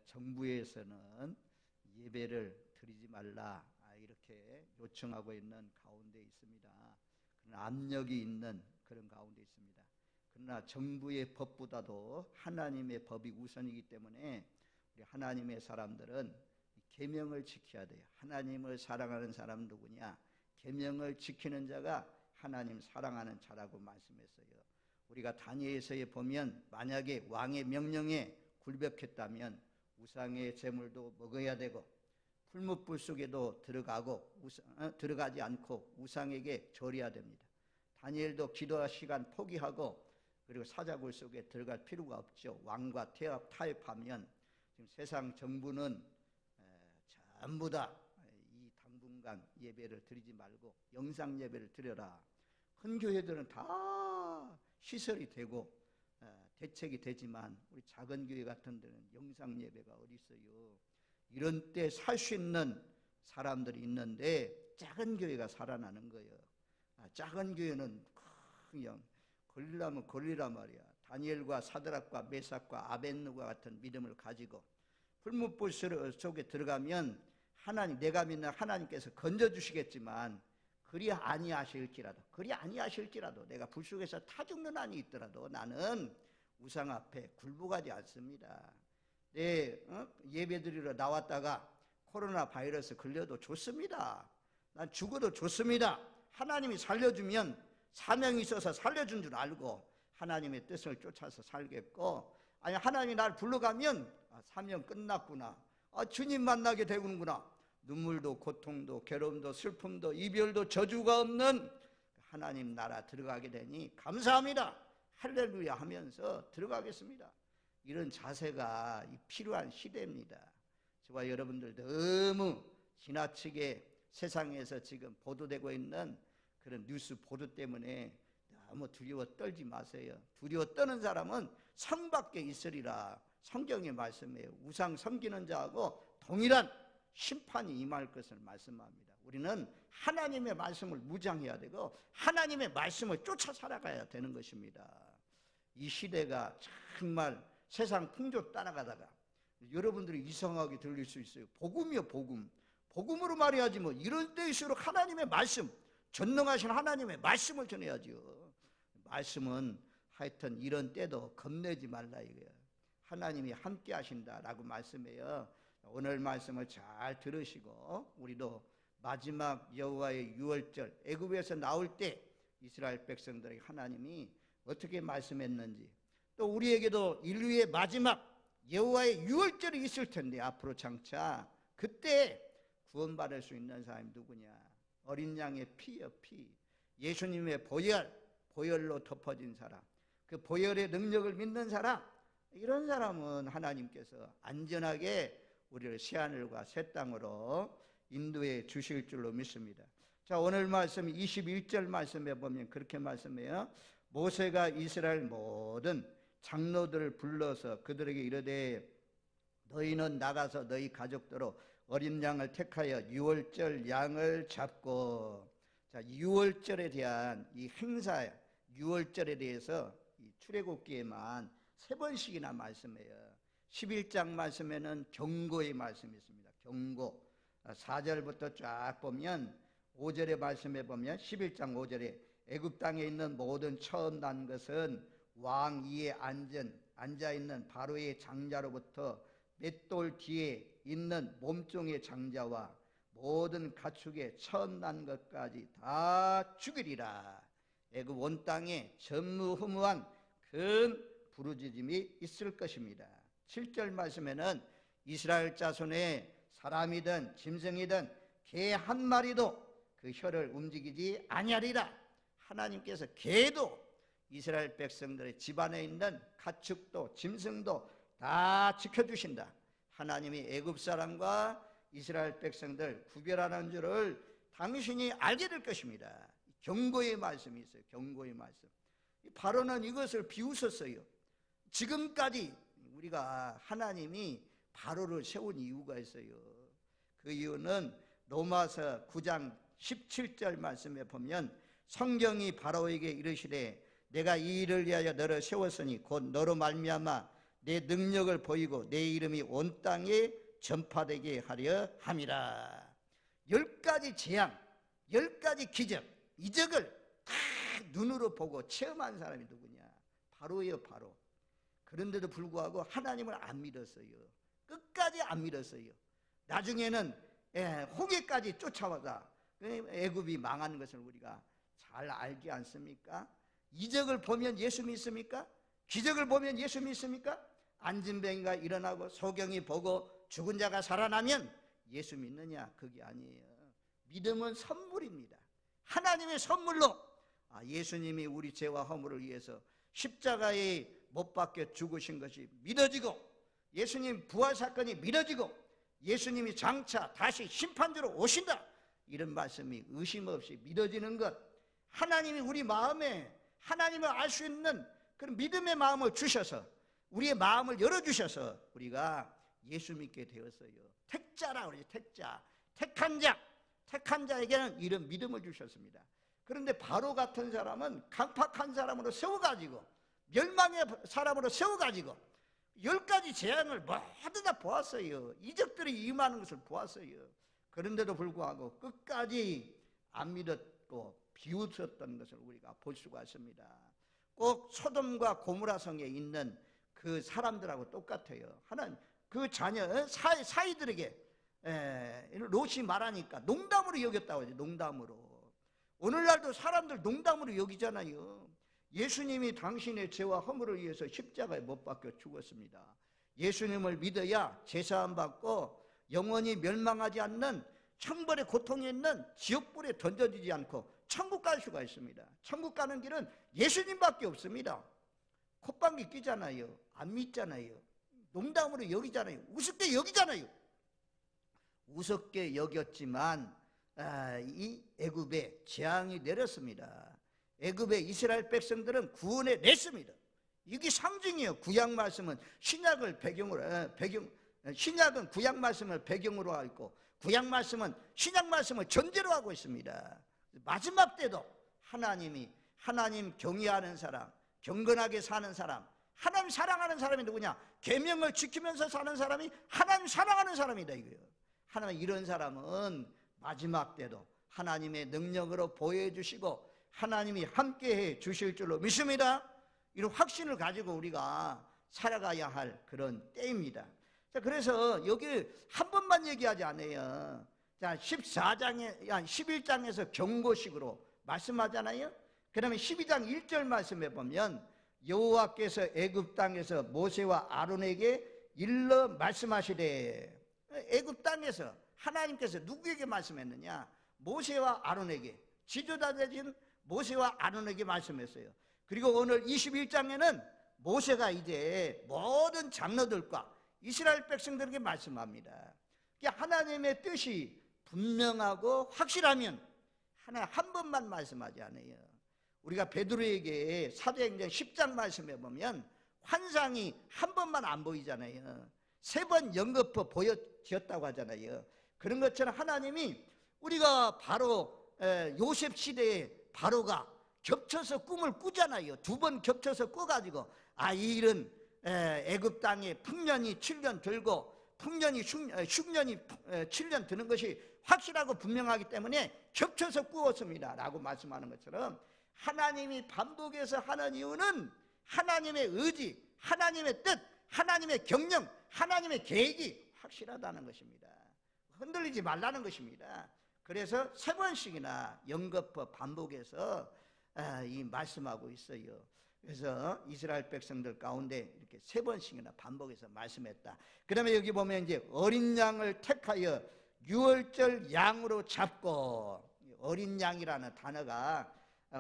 정부에서는 예배를 드리지 말라 이렇게 요청하고 있는 가운데 있습니다. 그런 압력이 있는 그런 가운데 있습니다. 그러나 정부의 법보다도 하나님의 법이 우선이기 때문에 우리 하나님의 사람들은 계명을 지켜야 돼요. 하나님을 사랑하는 사람 누구냐? 계명을 지키는 자가 하나님 사랑하는 자라고 말씀했어요. 우리가 다니엘서에 보면 만약에 왕의 명령에 굴복했다면 우상의 제물도 먹어야 되고 풀무불 속에도 들어가지 않고 우상에게 절해야 됩니다. 다니엘도 기도 시간 포기하고 그리고 사자굴 속에 들어갈 필요가 없죠. 왕과 타협하면 지금 세상 정부는 전부 다 이 당분간 예배를 드리지 말고 영상 예배를 드려라. 큰 교회들은 다 시설이 되고 대책이 되지만 우리 작은 교회 같은 데는 영상 예배가 어디 있어요. 이런 때 살 수 있는 사람들이 있는데 작은 교회가 살아나는 거예요. 작은 교회는 그냥 걸리려면 걸리라 말이야. 다니엘과 사드락과 메삭과 아벳느고와 같은 믿음을 가지고 풀무불 속에 들어가면 하나님, 내가 믿는 하나님께서 건져주시겠지만 그리 아니하실지라도 내가 불 속에서 타 죽는 한이 있더라도 나는 우상 앞에 굴복하지 않습니다. 예배드리러 나왔다가 코로나 바이러스 걸려도 좋습니다. 난 죽어도 좋습니다. 하나님이 살려주면 사명이 있어서 살려준 줄 알고 하나님의 뜻을 쫓아서 살겠고, 아니 하나님이 날 불러가면 사명 끝났구나, 주님 만나게 되는구나, 눈물도 고통도 괴로움도 슬픔도 이별도 저주가 없는 하나님 나라 들어가게 되니 감사합니다, 할렐루야 하면서 들어가겠습니다. 이런 자세가 필요한 시대입니다. 저와 여러분들 너무 지나치게 세상에서 지금 보도되고 있는 그런 뉴스 보도 때문에 너무 두려워 떨지 마세요. 두려워 떠는 사람은 성 밖에 있으리라 성경의 말씀이에요. 우상 섬기는 자하고 동일한 심판이 임할 것을 말씀합니다. 우리는 하나님의 말씀을 무장해야 되고 하나님의 말씀을 쫓아 살아가야 되는 것입니다. 이 시대가 정말 세상 풍조 따라가다가 여러분들이 이상하게 들릴 수 있어요. 복음이요, 복음. 복음으로 말해야지 뭐. 이럴 때일수록 하나님의 말씀, 전능하신 하나님의 말씀을 전해야죠. 말씀은 하여튼 이런 때도 겁내지 말라 이거예요. 하나님이 함께 하신다라고 말씀해요. 오늘 말씀을 잘 들으시고 우리도 마지막 여호와의 유월절, 애굽에서 나올 때 이스라엘 백성들에게 하나님이 어떻게 말씀했는지, 또 우리에게도 인류의 마지막 여호와의 유월절이 있을 텐데 앞으로 장차 그때 구원받을 수 있는 사람이 누구냐? 어린 양의 피요, 피. 예수님의 보혈로 덮어진 사람, 그 보혈의 능력을 믿는 사람, 이런 사람은 하나님께서 안전하게 우리를 새하늘과 새 땅으로 인도해 주실 줄로 믿습니다. 자, 오늘 말씀 21절 말씀에 보면 그렇게 말씀해요. 모세가 이스라엘 모든 장로들을 불러서 그들에게 이르되 너희는 나가서 너희 가족대로 어린 양을 택하여 유월절 양을 잡고, 자, 유월절에 대한 이 행사, 유월절에 대해서 이 출애굽기에만 3번씩이나 말씀해요. 11장 말씀에는 경고의 말씀이 있습니다. 경고. 4절부터 쫙 보면 5절의 말씀에 보면 11장 5절에 애굽 땅에 있는 모든 처음 난 것은 왕 위에 앉아있는 바로의 장자로부터 맷돌 뒤에 있는 몸종의 장자와 모든 가축의 처음 난 것까지 다 죽이리라. 애굽 온 땅에 전무후무한 큰 부르짖음이 있을 것입니다. 7절 말씀에는 이스라엘 자손의 사람이든 짐승이든 개 한 마리도 그 혀를 움직이지 아니하리라. 하나님께서 개도 이스라엘 백성들의 집안에 있는 가축도 짐승도 다 지켜주신다. 하나님이 애굽 사람과 이스라엘 백성들 구별하는 줄을 당신이 알게 될 것입니다. 경고의 말씀이 있어요. 경고의 말씀. 바로는 이것을 비웃었어요. 지금까지 우리가 하나님이 바로를 세운 이유가 있어요. 그 이유는 로마서 9장 17절 말씀에 보면 성경이 바로에게 이르시되 내가 이 일을 위하여 너를 세웠으니 곧 너로 말미암아 내 능력을 보이고 내 이름이 온 땅에 전파되게 하려 함이라. 10가지 재앙, 10가지 기적, 이적을 다 눈으로 보고 체험한 사람이 누구냐? 바로예요, 바로. 그런데도 불구하고 하나님을 안 믿었어요. 끝까지 안 믿었어요. 나중에는 홍해까지 쫓아와다 애굽이 망하는 것을 우리가 잘 알지 않습니까? 이적을 보면 예수 믿습니까? 기적을 보면 예수 믿습니까? 안진뱅이가 일어나고 소경이 보고 죽은 자가 살아나면 예수 믿느냐? 그게 아니에요. 믿음은 선물입니다. 하나님의 선물로 예수님이 우리 죄와 허물을 위해서 십자가에 못 박혀 죽으신 것이 믿어지고, 예수님 부활 사건이 믿어지고, 예수님이 장차 다시 심판주로 오신다, 이런 말씀이 의심 없이 믿어지는 것, 하나님이 우리 마음에 하나님을 알 수 있는 그런 믿음의 마음을 주셔서, 우리의 마음을 열어주셔서 우리가 예수 믿게 되었어요. 택자라고 그러죠. 택자, 택한 자에게는 이런 믿음을 주셨습니다. 그런데 바로 같은 사람은 강팍한 사람으로 세워가지고, 멸망의 사람으로 세워가지고 10가지 재앙을 모두 다 보았어요. 이적들이 임하는 것을 보았어요. 그런데도 불구하고 끝까지 안 믿었고 비웃었던 것을 우리가 볼 수가 있습니다. 꼭 소돔과 고모라 성에 있는 그 사람들하고 똑같아요. 하나님 그 자녀 사이들에게 롯이 말하니까 농담으로 여겼다고 하죠. 농담으로. 오늘날도 사람들 농담으로 여기잖아요. 예수님이 당신의 죄와 허물을 위해서 십자가에 못 박혀 죽었습니다. 예수님을 믿어야 제사함 받고 영원히 멸망하지 않는 천벌의 고통에 있는 지옥불에 던져지지 않고 천국 갈 수가 있습니다. 천국 가는 길은 예수님밖에 없습니다. 콧방귀 끼잖아요. 안 믿잖아요. 농담으로 여기잖아요. 우습게 여기잖아요. 우습게 여겼지만 이 애굽에 재앙이 내렸습니다. 애굽의 이스라엘 백성들은 구원해 냈습니다. 이게 상징이에요. 구약 말씀은 신약을 배경으로 신약은 구약 말씀을 배경으로 하고 있고, 구약 말씀은 신약 말씀을 전제로 하고 있습니다. 마지막 때도 하나님 경외하는 사람, 경건하게 사는 사람, 하나님 사랑하는 사람이 누구냐? 계명을 지키면서 사는 사람이 하나님 사랑하는 사람이다 이거예요. 하나님 이런 사람은 마지막 때도 하나님의 능력으로 보여주시고 하나님이 함께해 주실 줄로 믿습니다. 이런 확신을 가지고 우리가 살아가야 할 그런 때입니다. 자, 그래서 여기 한 번만 얘기하지 않아요. 자, 11장에서 경고식으로 말씀하잖아요. 그 다음에 12장 1절 말씀해 보면 여호와께서 애굽 땅에서 모세와 아론에게 일러 말씀하시되, 애굽 땅에서 하나님께서 누구에게 말씀했느냐? 모세와 아론에게, 지도자 되신 모세와 아론에게 말씀했어요. 그리고 오늘 21장에는 모세가 이제 모든 장로들과 이스라엘 백성들에게 말씀합니다. 하나님의 뜻이 분명하고 확실하면 한 번만 말씀하지 않아요. 우리가 베드로에게 사도행전 10장 말씀해 보면 환상이 한 번만 안 보이잖아요. 3번 연거푸 보여지었다고 하잖아요. 그런 것처럼 하나님이, 우리가 바로 요셉 시대에 바로가 겹쳐서 꿈을 꾸잖아요. 2번 겹쳐서 꿔가지고 이 일은 애굽 땅에 풍년이 7년 들고 풍년이 흉년이 7년 드는 것이 확실하고 분명하기 때문에 겹쳐서 꾸었습니다 라고 말씀하는 것처럼, 하나님이 반복해서 하는 이유는 하나님의 의지, 하나님의 뜻, 하나님의 경영, 하나님의 계획이 확실하다는 것입니다. 흔들리지 말라는 것입니다. 그래서 3번씩이나 연거푸 반복해서 이 말씀하고 있어요. 그래서 이스라엘 백성들 가운데 이렇게 3번씩이나 반복해서 말씀했다. 그 다음에 여기 보면 이제 어린 양을 택하여 유월절 양으로 잡고, 어린 양이라는 단어가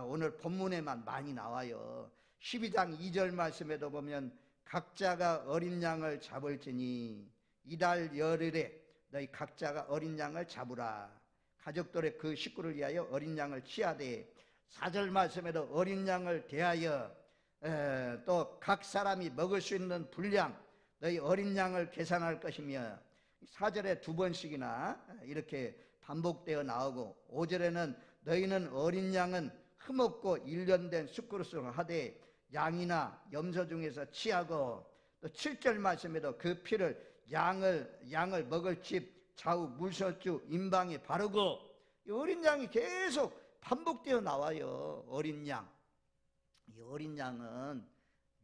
오늘 본문에만 많이 나와요. 12장 2절 말씀에도 보면 각자가 어린 양을 잡을지니 이달 열흘에 너희 각자가 어린 양을 잡으라. 가족들의 그 식구를 위하여 어린 양을 취하되, 4절 말씀에도 어린 양을 대하여 또 각 사람이 먹을 수 있는 분량 너희 어린 양을 계산할 것이며, 4절에 2번씩이나 이렇게 반복되어 나오고, 5절에는 너희는 어린 양은 흠없고 1년 된 숫그릇으로 하되 양이나 염소 중에서 취하고, 또 7절 말씀에도 그 피를 양을 먹을 집 좌우 물설주 임방에 바르고, 이 어린 양이 계속 반복되어 나와요. 어린 양. 이 어린 양은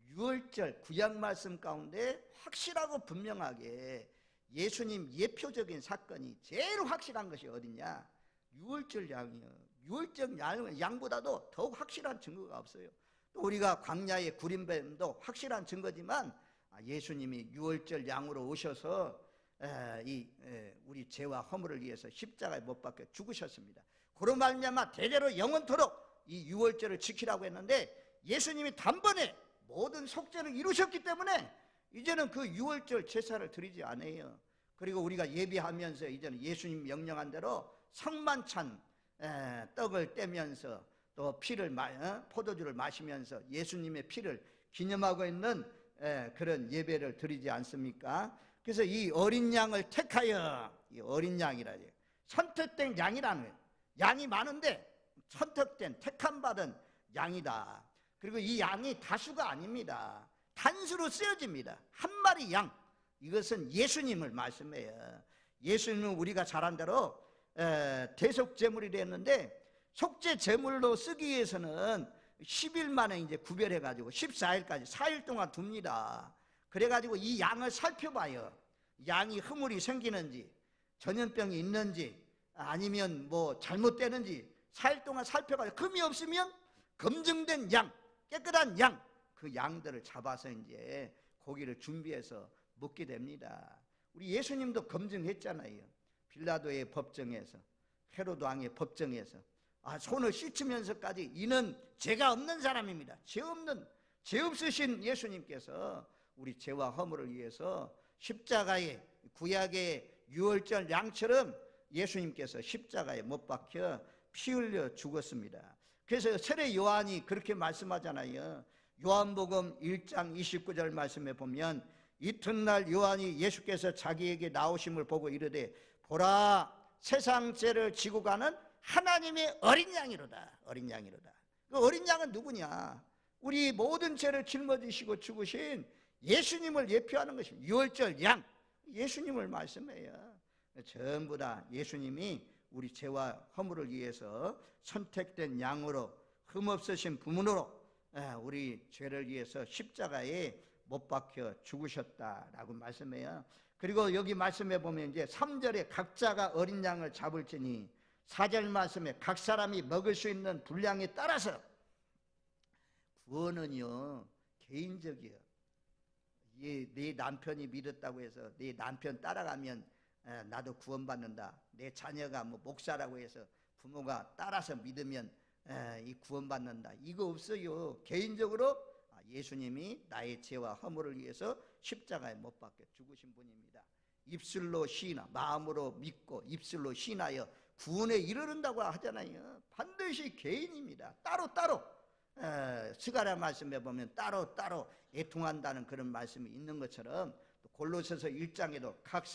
유월절 구약 말씀 가운데 확실하고 분명하게 예수님 예표적인 사건이 제일 확실한 것이 어디냐? 유월절 양이요. 유월절 양보다도 더욱 확실한 증거가 없어요. 또 우리가 광야의 구림뱀도 확실한 증거지만 예수님이 유월절 양으로 오셔서 우리 죄와 허물을 위해서 십자가에 못 박혀 죽으셨습니다. 그로 말미암아 대대로 영원토록 이 유월절을 지키라고 했는데 예수님이 단번에 모든 속죄를 이루셨기 때문에 이제는 그 유월절 제사를 드리지 않아요. 그리고 우리가 예비하면서 이제는 예수님 명령한 대로 성만찬 떡을 떼면서 또 피를 포도주를 마시면서 예수님의 피를 기념하고 있는 그런 예배를 드리지 않습니까? 그래서 이 어린 양을 택하여, 이 어린 양이라 해요. 선택된 양이라는 거예요. 양이 많은데 선택된 택함받은 양이다. 그리고 이 양이 다수가 아닙니다. 단수로 쓰여집니다. 한 마리 양. 이것은 예수님을 말씀해요. 예수님은 우리가 잘 안 대로 대속제물이 됐는데 속죄 제물로 쓰기 위해서는 10일 만에 이제 구별해가지고 14일까지 4일 동안 둡니다. 그래가지고 이 양을 살펴봐요. 양이 허물이 생기는지, 전염병이 있는지, 아니면 뭐 잘못되는지 4일 동안 살펴봐요. 금이 없으면 검증된 양, 깨끗한 양, 그 양들을 잡아서 이제 고기를 준비해서 먹게 됩니다. 우리 예수님도 검증했잖아요. 빌라도의 법정에서, 헤로드 왕의 법정에서 손을 씻으면서까지 이는 죄가 없는 사람입니다. 죄 없으신 예수님께서 우리 죄와 허물을 위해서 십자가에, 구약의 유월절 양처럼 예수님께서 십자가에 못 박혀 피 흘려 죽었습니다. 그래서 세례 요한이 그렇게 말씀하잖아요. 요한복음 1장 29절 말씀에 보면 이튿날 요한이 예수께서 자기에게 나오심을 보고 이르되 보라, 세상 죄를 지고 가는 하나님의 어린 양이로다. 어린 양이로다. 그 어린 양은 누구냐? 우리 모든 죄를 짊어지시고 죽으신 예수님을 예표하는 것입니다. 유월절 양, 예수님을 말씀해요. 전부 다 예수님이 우리 죄와 허물을 위해서 선택된 양으로, 흠없으신 부문으로 우리 죄를 위해서 십자가에 못 박혀 죽으셨다라고 말씀해요. 그리고 여기 말씀해 보면 이제 3절에 각자가 어린 양을 잡을지니, 4절 말씀에 각 사람이 먹을 수 있는 분량에 따라서. 구원은요 개인적이에요. 네 남편이 믿었다고 해서 네 남편 따라가면 나도 구원받는다. 내 자녀가 뭐 목사라고 해서 부모가 따라서 믿으면 이 구원받는다. 이거 없어요. 개인적으로 예수님이 나의 죄와 허물을 위해서 십자가에 못 박혀 죽으신 분입니다. 입술로 시인하, 마음으로 믿고 입술로 시인하여 구원에 이르른다고 하잖아요. 반드시 개인입니다. 따로따로. 스가랴 말씀에 보면 따로따로 애통한다는 그런 말씀이 있는 것처럼, 골로새서 1장에도 각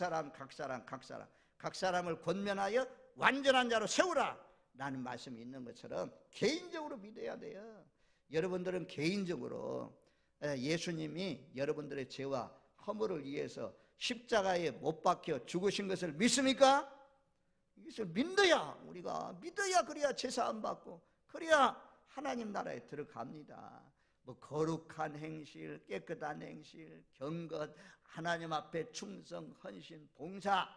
사람을 권면하여 완전한 자로 세우라 라는 말씀이 있는 것처럼 개인적으로 믿어야 돼요. 여러분들은 개인적으로 예수님이 여러분들의 죄와 허물을 위해서 십자가에 못 박혀 죽으신 것을 믿습니까? 이것을 우리가 믿어야 그래야 제사함 받고 그래야 하나님 나라에 들어갑니다. 뭐 거룩한 행실, 깨끗한 행실, 경건, 하나님 앞에 충성, 헌신, 봉사,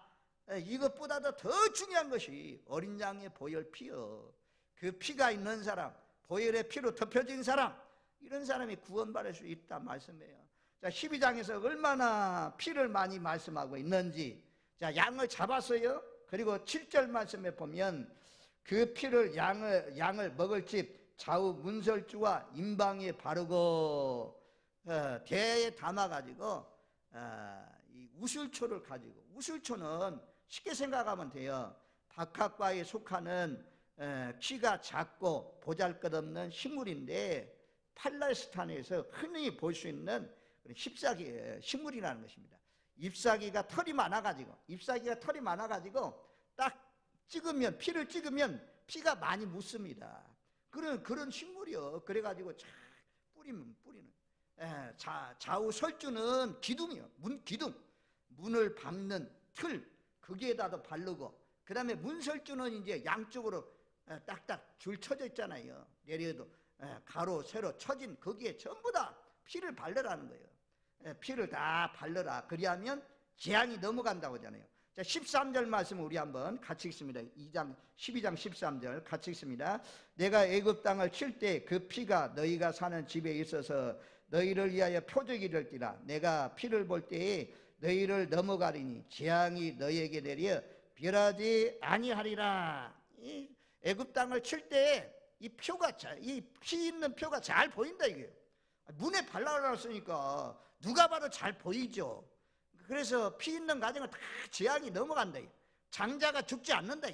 이것보다도 더 중요한 것이 어린 양의 보혈 피요. 그 피가 있는 사람, 보혈의 피로 덮여진 사람, 이런 사람이 구원받을 수 있다 말씀해요. 자, 12장에서 얼마나 피를 많이 말씀하고 있는지. 자, 양을 잡았어요. 그리고 7절 말씀에 보면 그 피를 양을 먹을 집 좌우 문설주와 임방에 바르고 대에 담아가지고 이 우슬초를 가지고, 우슬초는 쉽게 생각하면 돼요. 박학과에 속하는 키가 작고 보잘것없는 식물인데 팔레스타인에서 흔히 볼 수 있는 잎사귀 식물이라는 것입니다. 잎사귀가 털이 많아가지고 딱 찍으면, 피를 찍으면 피가 많이 묻습니다. 그런 식물이요. 그래가지고 쫙 뿌리는. 좌우 설주는 기둥이요. 기둥. 문을 박는 틀, 거기에다도 바르고, 그 다음에 문설주는 이제 양쪽으로 딱딱 줄 쳐져 있잖아요. 내려도 가로 세로 쳐진 거기에 전부 다 피를 바르라는 거예요. 피를 다 바르라. 그리하면 재앙이 넘어간다고 하잖아요. 자, 13절 말씀 우리 한번 같이 읽습니다. 12장 13절 같이 읽습니다. 내가 애굽 땅을 칠 때 그 피가 너희가 사는 집에 있어서 너희를 위하여 표적이 될지라. 내가 피를 볼 때에 너희를 넘어가리니 재앙이 너희에게 내려 별하지 아니하리라. 이 애굽 땅을 칠 때 이 표가, 이 피 있는 표가 잘 보인다 이게요. 문에 발라놨으니까 누가 봐도 잘 보이죠. 그래서 피 있는 가정은 다 재앙이 넘어간다. 장자가 죽지 않는다.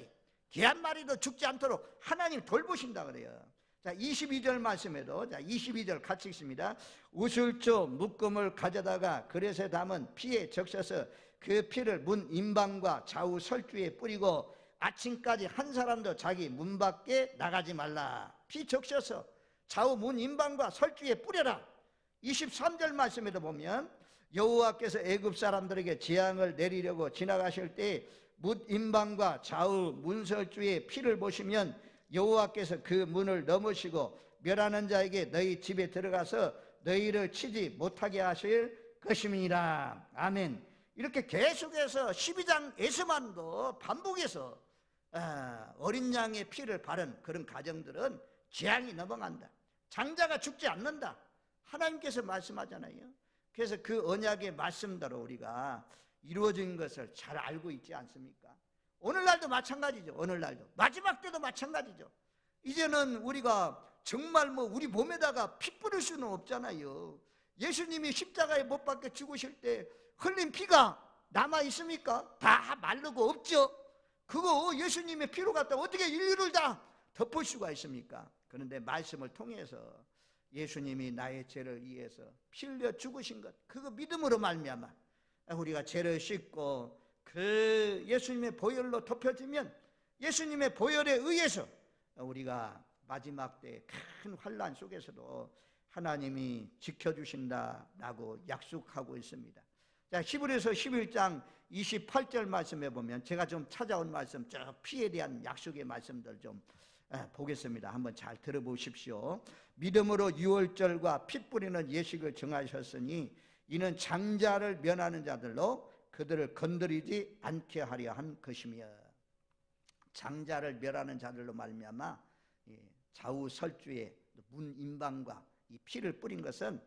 개 한 마리도 죽지 않도록 하나님 돌보신다 그래요. 자, 22절 말씀에도, 자, 22절 같이 읽습니다. 우슬조 묶음을 가져다가 그릇에 담은 피에 적셔서 그 피를 문 임방과 좌우 설주에 뿌리고 아침까지 한 사람도 자기 문 밖에 나가지 말라. 피 적셔서 좌우 문 임방과 설주에 뿌려라. 23절 말씀에도 보면 여호와께서 애굽 사람들에게 재앙을 내리려고 지나가실 때 문 임방과 좌우 문설주의 피를 보시면 여호와께서 그 문을 넘으시고 멸하는 자에게 너희 집에 들어가서 너희를 치지 못하게 하실 것임이니라. 아멘. 이렇게 계속해서 12장에서만도 반복해서 어린 양의 피를 바른 그런 가정들은 재앙이 넘어간다. 장자가 죽지 않는다. 하나님께서 말씀하잖아요. 그래서 그 언약의 말씀대로 우리가 이루어진 것을 잘 알고 있지 않습니까? 오늘날도 마찬가지죠. 오늘날도 마지막 때도 마찬가지죠. 이제는 우리가 정말 우리 몸에다가 피 뿌릴 수는 없잖아요. 예수님이 십자가에 못 박혀 죽으실 때 흘린 피가 남아 있습니까? 다 마르고 없죠. 그거 예수님의 피로 갖다 어떻게 인류를 다 덮을 수가 있습니까? 그런데 말씀을 통해서 예수님이 나의 죄를 위해서 피 흘려 죽으신 것, 그거 믿음으로 말미암아 우리가 죄를 씻고 그 예수님의 보혈로 덮여지면 예수님의 보혈에 의해서 우리가 마지막 때 큰 환난 속에서도 하나님이 지켜주신다라고 약속하고 있습니다. 자, 히브리서 11장 28절 말씀에 보면 제가 좀 찾아온 말씀, 저 피에 대한 약속의 말씀들 좀 보겠습니다. 한번 잘 들어보십시오. 믿음으로 유월절과 피 뿌리는 예식을 정하셨으니 이는 장자를 면하는 자들로 그들을 건드리지 않게 하려 한 것이며, 장자를 멸하는 자들로 말미암아 좌우 설주에 문 임방과 이 피를 뿌린 것은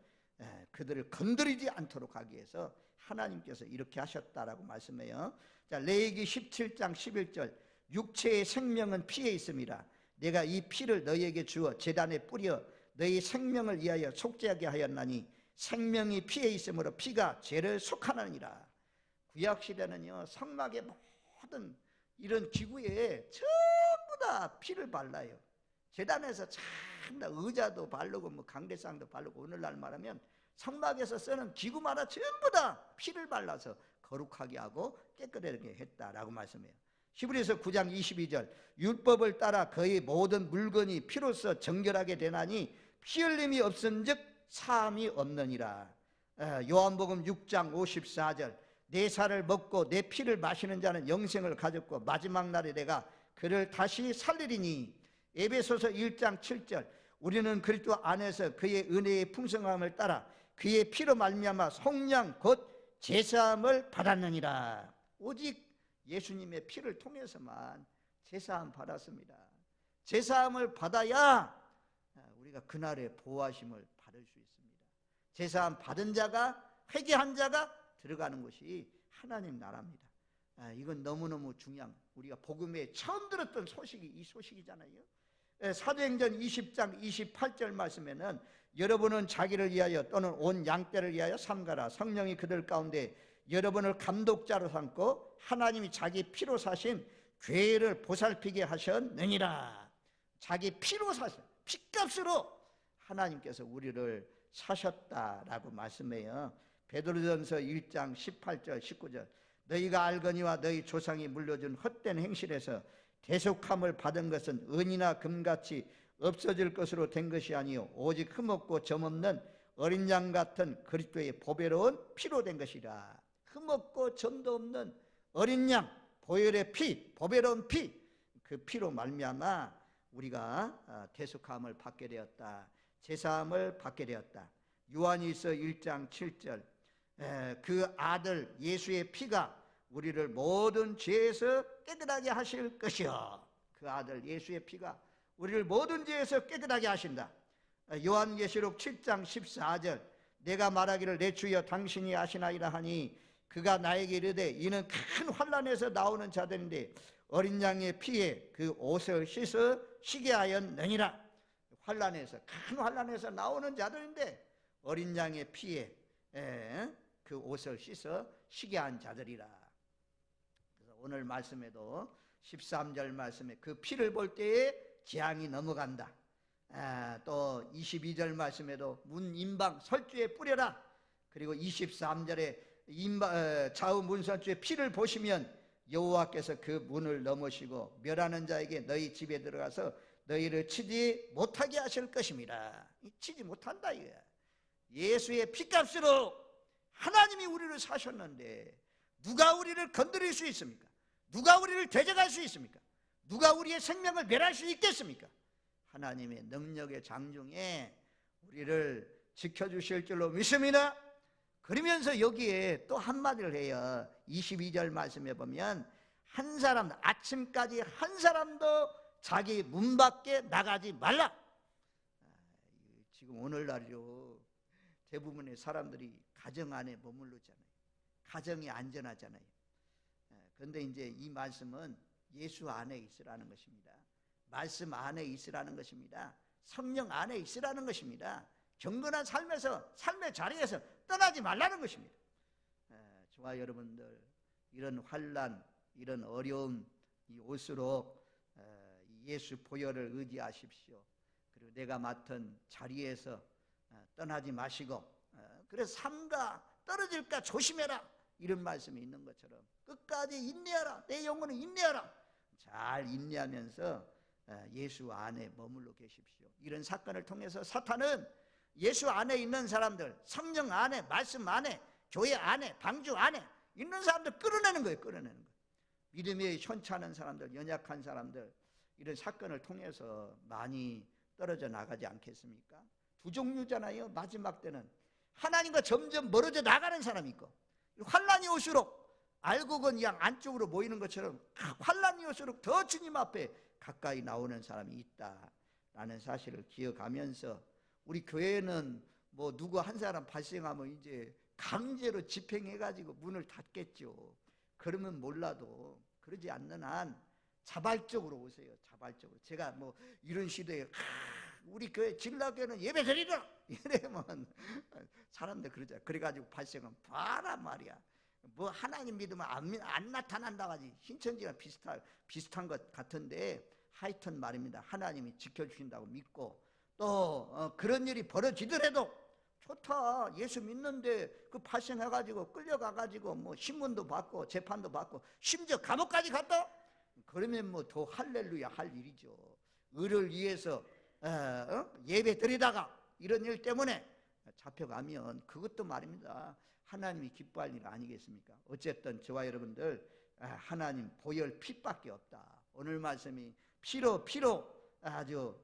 그들을 건드리지 않도록 하기 위해서 하나님께서 이렇게 하셨다라고 말씀해요. 자, 레위기 17장 11절 육체의 생명은 피에 있습니다. 내가 이 피를 너희에게 주어 제단에 뿌려 너희 생명을 위하여 속죄하게 하였나니 생명이 피에 있으므로 피가 죄를 속하느니라. 구약시대는요, 성막의 모든 이런 기구에 전부 다 피를 발라요. 제단에서 참다 의자도 바르고 강대상도 바르고, 오늘날 말하면 성막에서 쓰는 기구마다 전부 다 피를 발라서 거룩하게 하고 깨끗하게 했다라고 말씀해요. 히브리서 9장 22절 율법을 따라 거의 모든 물건이 피로써 정결하게 되나니 피 흘림이 없은즉 사함이 없느니라. 요한복음 6장 54절 내 살을 먹고 내 피를 마시는 자는 영생을 가졌고 마지막 날에 내가 그를 다시 살리리니. 에베소서 1장 7절 우리는 그리스도 안에서 그의 은혜의 풍성함을 따라 그의 피로 말미암아 속량 곧 제사함을 받았느니라. 오직 예수님의 피를 통해서만 제사함 받았습니다. 제사함을 받아야 우리가 그날의 보호하심을 받을 수 있습니다. 제사함 받은 자가, 회개한 자가 들어가는 것이 하나님 나라입니다. 이건 너무너무 중요한, 우리가 복음에 처음 들었던 소식이 이 소식이잖아요. 사도행전 20장 28절 말씀에는 여러분은 자기를 위하여 또는 온 양떼를 위하여 삼가라. 성령이 그들 가운데 여러분을 감독자로 삼고 하나님이 자기 피로 사신 죄를 보살피게 하셨느니라. 자기 피로 사신, 피값으로 하나님께서 우리를 사셨다라고 말씀해요. 베드로전서 1장 18절 19절 너희가 알거니와 너희 조상이 물려준 헛된 행실에서 대속함을 받은 것은 은이나 금같이 없어질 것으로 된 것이 아니요 오직 흠없고 점없는 어린 양 같은 그리스도의 보배로운 피로 된 것이라. 흠없고 점도 없는 어린 양, 보혈의 피, 보배로운 피, 그 피로 말미암아 우리가 대속함을 받게 되었다. 제사함을 받게 되었다. 요한일서 1장 7절, 그 아들 예수의 피가 우리를 모든 죄에서 깨끗하게 하실 것이요. 그 아들 예수의 피가 우리를 모든 죄에서 깨끗하게 하신다. 요한계시록 7장 14절, 내가 말하기를 내 주여 당신이 아시나이다 하니 그가 나에게 이르되 이는 큰 환난에서 나오는 자들인데 어린 양의 피에 그 옷을 씻어 쉬게 하였느니라. 환난에서, 큰 환난에서 나오는 자들인데 어린 양의 피에 그 옷을 씻어 쉬게 한 자들이라. 그래서 오늘 말씀에도 13절 말씀에 그 피를 볼 때에 재앙이 넘어간다. 또 22절 말씀에도 문 임방 설주에 뿌려라. 그리고 23절에 좌우 문설주에 피를 보시면 여호와께서 그 문을 넘으시고 멸하는 자에게 너희 집에 들어가서 너희를 치지 못하게 하실 것입니다. 치지 못한다 이거야. 예수의 피값으로 하나님이 우리를 사셨는데 누가 우리를 건드릴 수 있습니까? 누가 우리를 대적할 수 있습니까? 누가 우리의 생명을 멸할 수 있겠습니까? 하나님의 능력의 장중에 우리를 지켜주실 줄로 믿습니다. 그러면서 여기에 또 한마디를 해요. 22절 말씀에 보면 한 사람, 아침까지 한 사람도 자기 문 밖에 나가지 말라. 지금 오늘날요 대부분의 사람들이 가정 안에 머물렀잖아요. 가정이 안전하잖아요. 그런데 이제 이 말씀은 예수 안에 있으라는 것입니다. 말씀 안에 있으라는 것입니다. 성령 안에 있으라는 것입니다. 경건한 삶에서, 삶의 자리에서 떠나지 말라는 것입니다. 저와 여러분들 이런 환난, 이런 어려움 이 올수록 예수 보혈을 의지하십시오. 그리고 내가 맡은 자리에서 떠나지 마시고, 그래서 삼가 떨어질까 조심해라 이런 말씀이 있는 것처럼 끝까지 인내하라. 내 영혼을 인내하라. 잘 인내하면서 예수 안에 머물러 계십시오. 이런 사건을 통해서 사탄은 예수 안에 있는 사람들, 성령 안에, 말씀 안에, 교회 안에, 방주 안에 있는 사람들 끌어내는 거예요. 끌어내는 거예요. 믿음이 현찮은 사람들, 연약한 사람들, 이런 사건을 통해서 많이 떨어져 나가지 않겠습니까? 두 종류잖아요. 마지막 때는 하나님과 점점 멀어져 나가는 사람이 있고, 환난이 올수록 알고 그냥 안쪽으로 모이는 것처럼 환난이 올수록 더 주님 앞에 가까이 나오는 사람이 있다라는 사실을 기억하면서, 우리 교회는 뭐 누구 한 사람 발생하면 이제 강제로 집행해가지고 문을 닫겠죠. 그러면 몰라도 그러지 않는 한 자발적으로 오세요. 자발적으로. 제가 뭐 이런 시대에 우리 교회 진라교회는 예배 드리라 이러면 사람들 그러잖아요. 그래가지고 발생하면 봐라 말이야. 뭐 하나님 믿으면 안 나타난다 하지. 신천지가 비슷한 것 같은데 하여튼 말입니다. 하나님이 지켜주신다고 믿고 또 그런 일이 벌어지더라도 좋다. 예수 믿는데 그 발생해가지고 끌려가가지고 뭐 신문도 받고 재판도 받고 심지어 감옥까지 갔다? 그러면 뭐 더 할렐루야 할 일이죠. 의를 위해서 예배 드리다가 이런 일 때문에 잡혀가면 그것도 말입니다. 하나님이 기뻐할 일 아니겠습니까? 어쨌든 저와 여러분들 하나님 보혈 피밖에 없다. 오늘 말씀이 피로 아주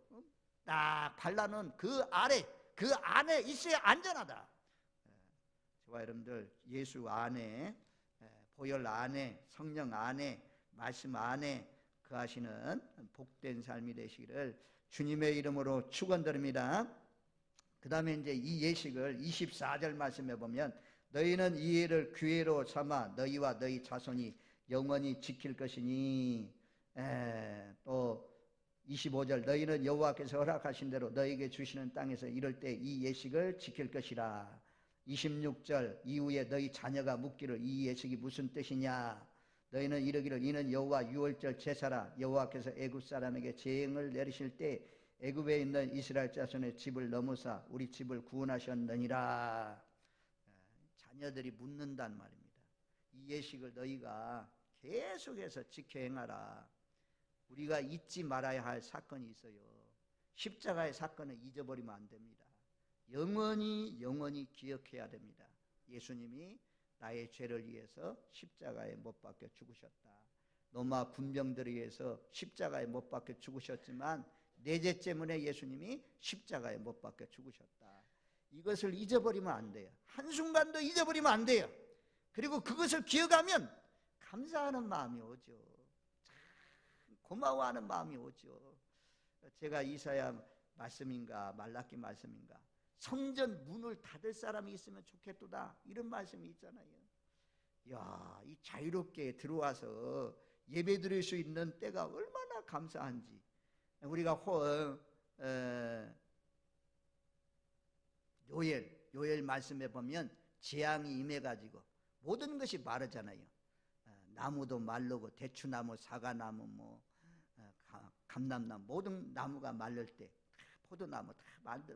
딱 발라놓은 그 안에 있어야 안전하다. 저와 여러분들 예수 안에, 보혈 안에, 성령 안에, 말씀 안에 거하시는 복된 삶이 되시기를 주님의 이름으로 축원드립니다. 그 다음에 이제 이 예식을 24절 말씀에 보면 너희는 이 일을 규례로 삼아 너희와 너희 자손이 영원히 지킬 것이니, 또 25절 너희는 여호와께서 허락하신 대로 너희에게 주시는 땅에서 이럴 때 이 예식을 지킬 것이라. 26절 이후에 너희 자녀가 묻기를 이 예식이 무슨 뜻이냐. 너희는 이르기를 이는 여호와 유월절 제사라. 여호와께서 애굽 사람에게 재앙을 내리실 때 애굽에 있는 이스라엘 자손의 집을 넘어사 우리 집을 구원하셨느니라. 자녀들이 묻는단 말입니다. 이 예식을 너희가 계속해서 지켜 행하라. 우리가 잊지 말아야 할 사건이 있어요. 십자가의 사건을 잊어버리면 안 됩니다. 영원히 기억해야 됩니다. 예수님이 나의 죄를 위해서 십자가에 못 박혀 죽으셨다. 로마 군병들에 의해서 십자가에 못 박혀 죽으셨지만 내 죄 때문에 예수님이 십자가에 못 박혀 죽으셨다. 이것을 잊어버리면 안 돼요. 한순간도 잊어버리면 안 돼요. 그리고 그것을 기억하면 감사하는 마음이 오죠. 참 고마워하는 마음이 오죠. 제가 이사야 말씀인가 말라기 말씀인가 성전 문을 닫을 사람이 있으면 좋겠도다 이런 말씀이 있잖아요. 야, 이 자유롭게 들어와서 예배 드릴 수 있는 때가 얼마나 감사한지. 우리가 요엘 말씀에 보면 재앙이 임해가지고 모든 것이 마르잖아요. 나무도 마르고 대추나무, 사과나무, 감람나무 모든 나무가 마를 때, 포도나무 다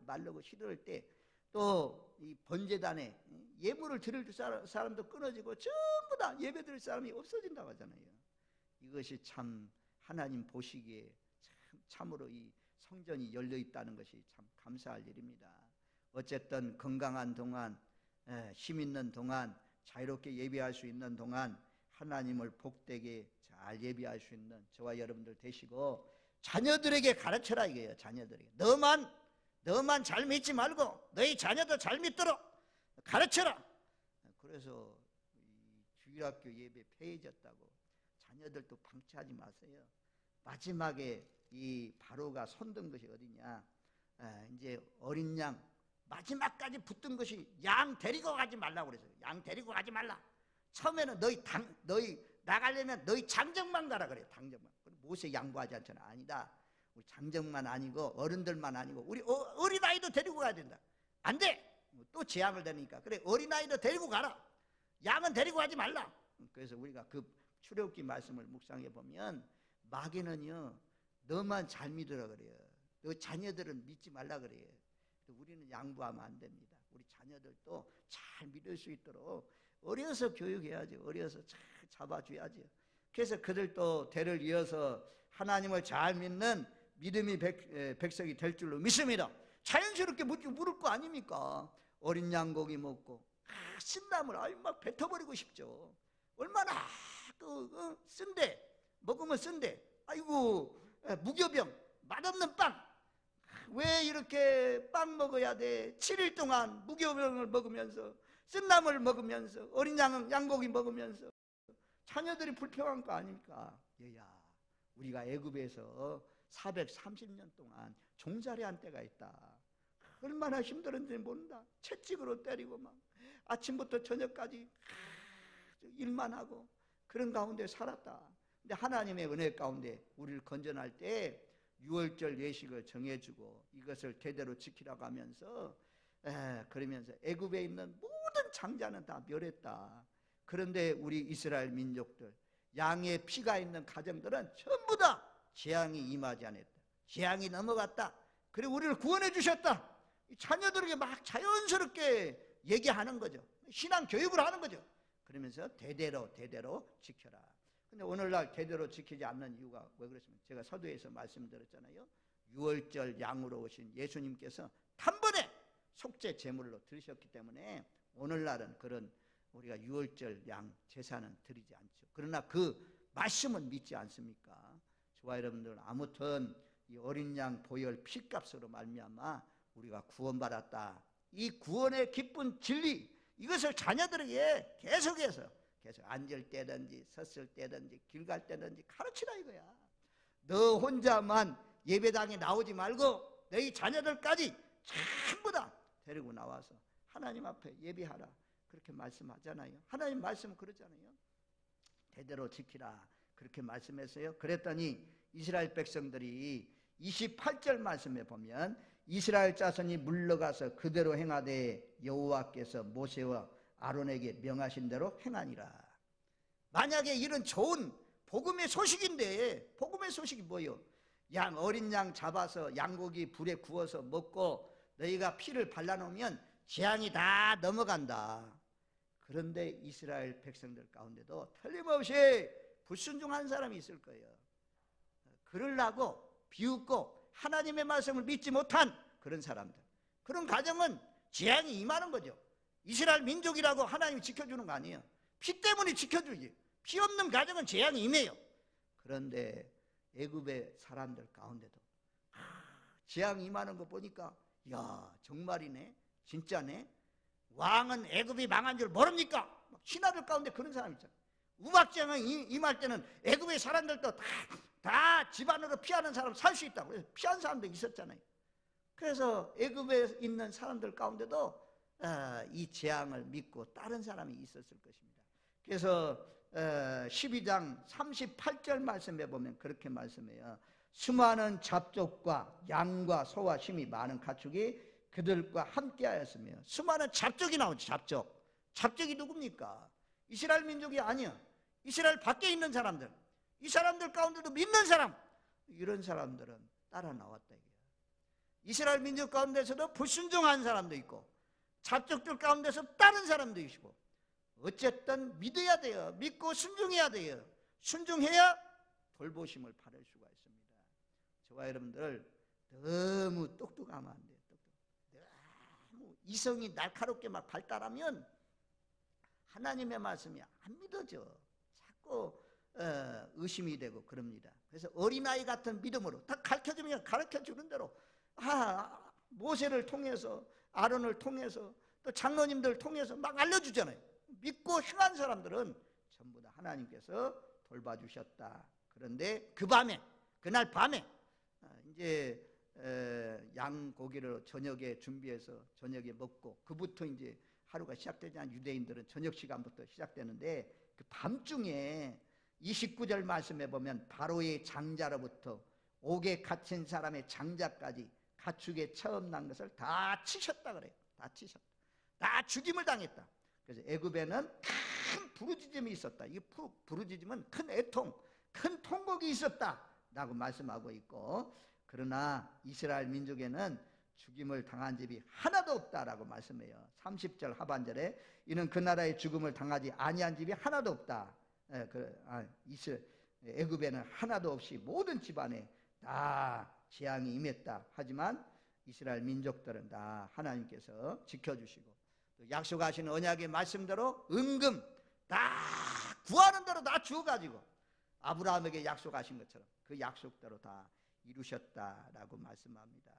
마르고 시들 때, 또 이 번제단에 예물을 드릴 사람도 끊어지고 전부 다 예배 드릴 사람이 없어진다고 하잖아요. 이것이 참 하나님 보시기에 참으로 이 성전이 열려 있다는 것이 참 감사할 일입니다. 어쨌든 건강한 동안, 힘 있는 동안, 자유롭게 예배할 수 있는 동안 하나님을 복되게 잘 예배할 수 있는 저와 여러분들 되시고, 자녀들에게 가르쳐라 이거예요. 자녀들에게 너만 잘 믿지 말고 너희 자녀도 잘 믿도록 가르쳐라. 그래서 이 주일학교 예배 폐해졌다고 자녀들도 방치하지 마세요. 마지막에 이 바로가 손든 것이 어디냐, 이제 어린 양 마지막까지 붙든 것이 양 데리고 가지 말라고 그랬어요. 양 데리고 가지 말라. 처음에는 너희 나가려면 너희 장정만 가라 그래요. 장정만. 모세 양보하지 않잖아. 아니다. 우리 장정만 아니고 어른들만 아니고 우리 어린아이도 데리고 가야 된다. 안 돼. 또 재앙을 되니까. 그래, 어린아이도 데리고 가라. 양은 데리고 가지 말라. 그래서 우리가 그 출애굽기 말씀을 묵상해 보면 마귀는요, 너만 잘 믿으라 그래요. 너 자녀들은 믿지 말라 그래요. 우리는 양보하면 안 됩니다. 우리 자녀들도 잘 믿을 수 있도록 어려서 교육해야죠. 어려서 잘 잡아줘야죠. 그래서 그들도 대를 이어서 하나님을 잘 믿는 믿음이 백성이 될 줄로 믿습니다. 자연스럽게 물을 거 아닙니까? 어린 양고기 먹고 신나물 막 뱉어버리고 싶죠. 얼마나 쓴데, 먹으면 쓴데, 아이고 무교병, 맛없는 빵, 왜 이렇게 빵 먹어야 돼? 7일 동안 무교병을 먹으면서, 쓴나물 먹으면서, 어린 양고기 먹으면서 자녀들이 불평한 거 아닙니까? 얘야, 우리가 애굽에서 430년 동안 종살이한 때가 있다. 얼마나 힘들었는지 모른다. 채찍으로 때리고 막 아침부터 저녁까지 일만 하고 그런 가운데 살았다. 근데 하나님의 은혜 가운데 우리를 건져낼 때 유월절 예식을 정해주고 이것을 대대로 지키라고 하면서 그러면서 애굽에 있는 모든 장자는 다 멸했다. 그런데 우리 이스라엘 민족들, 양의 피가 있는 가정들은 전부 다 재앙이 임하지 않았다. 재앙이 넘어갔다. 그리고 우리를 구원해 주셨다. 자녀들에게 막 자연스럽게 얘기하는 거죠. 신앙 교육을 하는 거죠. 그러면서 대대로 지켜라. 근데 오늘날 대대로 지키지 않는 이유가 왜 그렇습니까? 제가 서두에서 말씀드렸잖아요. 유월절 양으로 오신 예수님께서 단번에 속죄 제물로 드리셨기 때문에 오늘날은 그런 우리가 유월절 양 제사는 드리지 않죠. 그러나 그 말씀은 믿지 않습니까? 저와 여러분들은 아무튼 이 어린 양 보혈 피값으로 말미암아 우리가 구원받았다. 이 구원의 기쁜 진리, 이것을 자녀들에게 계속해서 앉을 때든지 섰을 때든지 길 갈 때든지 가르치라 이거야. 너 혼자만 예배당에 나오지 말고 너희 자녀들까지 전부 다 데리고 나와서 하나님 앞에 예배하라. 그렇게 말씀하잖아요. 하나님 말씀은 그러잖아요. 대대로 지키라. 그렇게 말씀했어요. 그랬더니 이스라엘 백성들이 28절 말씀에 보면 이스라엘 자손이 물러가서 그대로 행하되 여호와께서 모세와 아론에게 명하신 대로 행하니라. 만약에 이런 좋은 복음의 소식인데, 복음의 소식이 뭐예요? 어린 양 잡아서 양고기 불에 구워서 먹고 너희가 피를 발라놓으면 재앙이 다 넘어간다. 그런데 이스라엘 백성들 가운데도 틀림없이 불순종한 사람이 있을 거예요. 그러려고 비웃고 하나님의 말씀을 믿지 못한 그런 사람들, 그런 가정은 재앙이 임하는 거죠. 이스라엘 민족이라고 하나님이 지켜주는 거 아니에요. 피 때문에 지켜주지. 피 없는 가정은 재앙이 임해요. 그런데 애굽의 사람들 가운데도 재앙이 임하는 거 보니까 야, 정말이네, 진짜네. 왕은 애굽이 망한 줄 모릅니까? 신하들 가운데 그런 사람 있잖아요. 우박재앙이 임할 때는 애굽의 사람들도 다 집안으로 피하는 사람 살 수 있다고. 그래서 피한 사람도 있었잖아요. 그래서 애굽에 있는 사람들 가운데도 이 재앙을 믿고 다른 사람이 있었을 것입니다. 그래서 12장 38절 말씀에 보면 그렇게 말씀해요. 수많은 잡족과 양과 소와 힘이 많은 가축이 그들과 함께하였으며, 수많은 잡족이 나오죠. 잡족이 누굽니까? 이스라엘 민족이 아니야. 이스라엘 밖에 있는 사람들, 이 사람들 가운데도 믿는 사람, 이런 사람들은 따라 나왔다. 이스라엘 민족 가운데서도 불순종한 사람도 있고 잡족들 가운데서 다른 사람도 있고, 어쨌든 믿어야 돼요. 믿고 순종해야 돼요. 순종해야 돌보심을 받을 수가 있습니다. 저와 여러분들 너무 똑똑하면 안 돼요. 너무 이성이 날카롭게 막 발달하면 하나님의 말씀이 안 믿어져. 자꾸 의심이 되고 그럽니다. 그래서 어린아이 같은 믿음으로 딱 가르쳐주면 가르쳐주는 대로 모세를 통해서, 아론을 통해서, 또 장로님들 통해서 막 알려주잖아요. 믿고 행한 사람들은 전부 다 하나님께서 돌봐주셨다. 그런데 그날 밤에 이제 양고기를 저녁에 준비해서 저녁에 먹고, 그부터 이제 하루가 시작되지 않은 유대인들은 저녁 시간부터 시작되는데, 그 밤중에 29절 말씀에 보면 바로의 장자로부터 옥에 갇힌 사람의 장자까지 가축에 처음 난 것을 다 치셨다 그래요. 다 치셨다. 다 죽임을 당했다. 그래서 애굽에는 큰 부르짖음이 있었다. 이 부르짖음은 큰 애통, 큰 통곡이 있었다라고 말씀하고 있고, 그러나 이스라엘 민족에는 죽임을 당한 집이 하나도 없다라고 말씀해요. 30절 하반절에 이는 그 나라의 죽음을 당하지 아니한 집이 하나도 없다. 애굽에는 하나도 없이 모든 집안에 다 재앙이 임했다. 하지만 이스라엘 민족들은 다 하나님께서 지켜주시고, 또 약속하신 언약의 말씀대로 은금 다 구하는 대로 다 주어가지고 아브라함에게 약속하신 것처럼 그 약속대로 다 이루셨다라고 말씀합니다.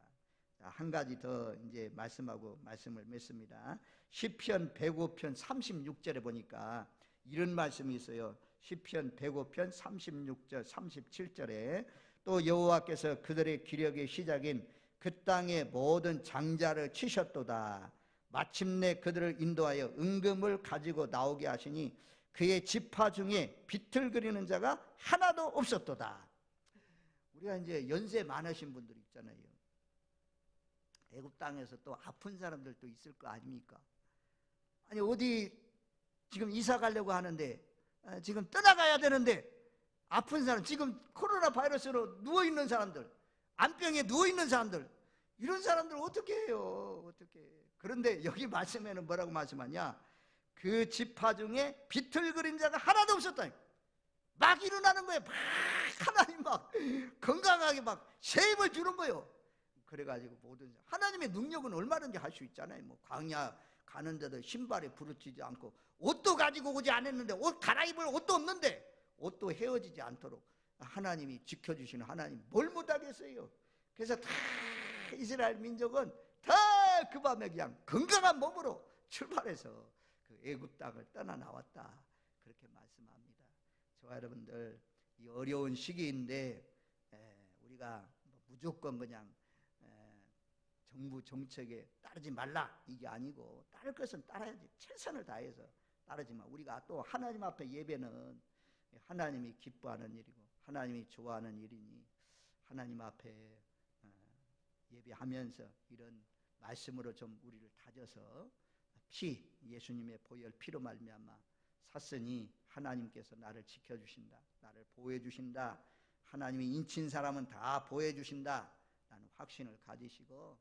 한 가지 더 이제 말씀을 맺습니다. 시편 105편 36절에 보니까 이런 말씀이 있어요. 시편 105편 36절 37절에 또 여호와께서 그들의 기력의 시작인 그 땅의 모든 장자를 치셨도다. 마침내 그들을 인도하여 은금을 가지고 나오게 하시니 그의 지파 중에 비틀거리는 자가 하나도 없었도다. 우리가 이제 연세 많으신 분들 있잖아요. 애굽 땅에서 또 아픈 사람들도 있을 거 아닙니까? 아니 어디 지금 이사 가려고 하는데, 지금 떠나가야 되는데 아픈 사람, 지금 코로나 바이러스로 누워있는 사람들, 안병에 누워있는 사람들, 이런 사람들 어떻게 해요? 어떻게? 그런데 여기 말씀에는 뭐라고 말씀하냐? 그 지파 중에 비틀거린 자가 하나도 없었다. 막 일어나는 거예요. 막 하나님 막 건강하게 막 세임을 주는 거예요. 그래가지고 모든 하나님의 능력은 얼마든지 할 수 있잖아요. 뭐 광야 가는데도 신발에 부르치지 않고, 옷도 가지고 오지 않았는데, 옷 갈아입을 옷도 없는데 옷도 헤어지지 않도록 하나님이 지켜주시는 하나님 뭘 못하겠어요. 그래서 다 이스라엘 민족은 다 그 밤에 그냥 건강한 몸으로 출발해서 그 애굽 땅을 떠나 나왔다, 그렇게 말씀합니다. 저와 여러분들 이 어려운 시기인데 우리가 무조건 그냥 정부 정책에 따르지 말라 이게 아니고, 따를 것은 따라야지. 최선을 다해서 따르지만 우리가 또 하나님 앞에 예배는 하나님이 기뻐하는 일이고 하나님이 좋아하는 일이니 하나님 앞에 예배하면서 이런 말씀으로 좀 우리를 다져서 예수님의 보혈 피로 말미암아 샀으니 하나님께서 나를 지켜주신다, 나를 보호해주신다, 하나님이 인친 사람은 다 보호해주신다 라는 확신을 가지시고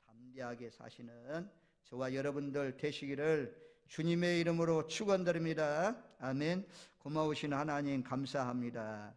담대하게 사시는 저와 여러분들 되시기를 주님의 이름으로 축원드립니다. 아멘. 고마우신 하나님 감사합니다.